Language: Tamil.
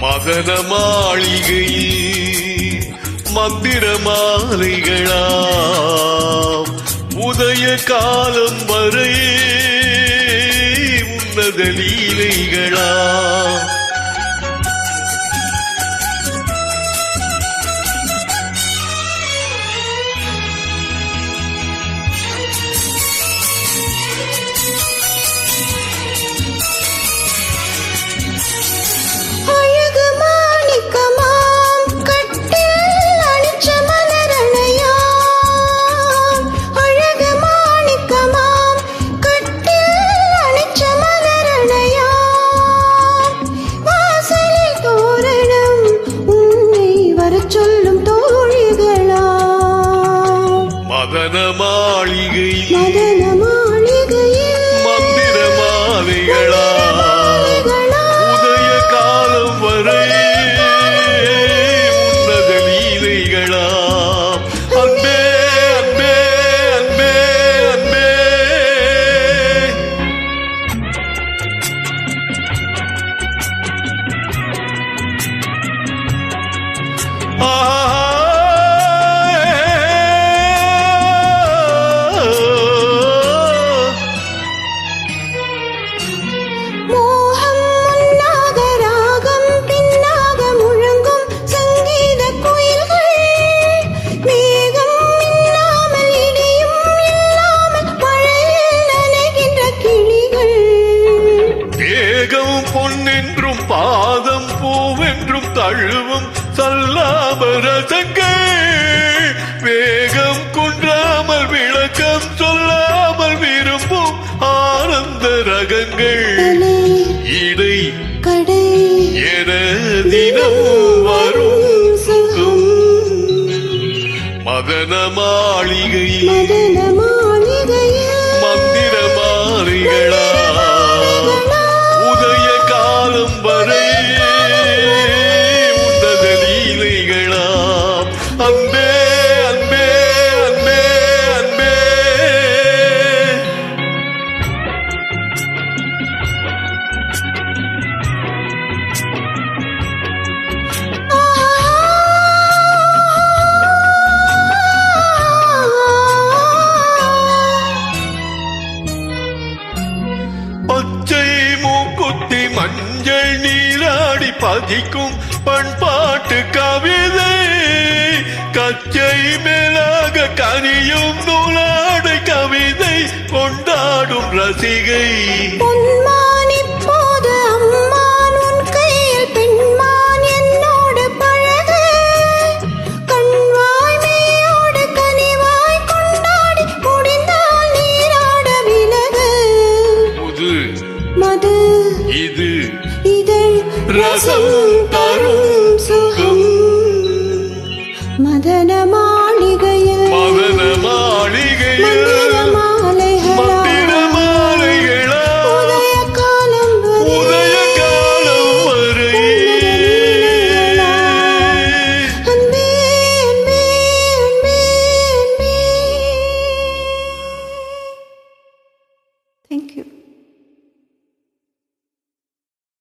மதன மாளிகையில் மந்திர மாலைகளாம் உதய காலம் வரை உன்னத லீலைகளாம் மதன மாளிகையில் மந்திர மாலைகளா உதய காலம் வரை உன்னத லீலைகளா அன்பே அன்பே அன்பே அன்பே பொன்னென்றும் பாதம் பூவென்றும் தழுவும் சல்லாபரசங்கள் வேகம் குன்றாமல் விளக்கம் சொல்லாமல் விரும்பும் ஆனந்த ரகங்கள் இடை கடை என தினம் வரும் சுகம் மதன மாளிகையில் மந்திர மாலைகளா வரை உன்னத லீலைகளாம் அன்பே அன்பே அன்பே அன்பே பச்சை மூக்குத்தி மஞ்சள் நீராடி பதிக்கும் பண்பாட்டு கவிதை கச்சை மேலாக கனியும் நூலாடை கவிதை கொண்டாடும் ரசிகை இது ரசம்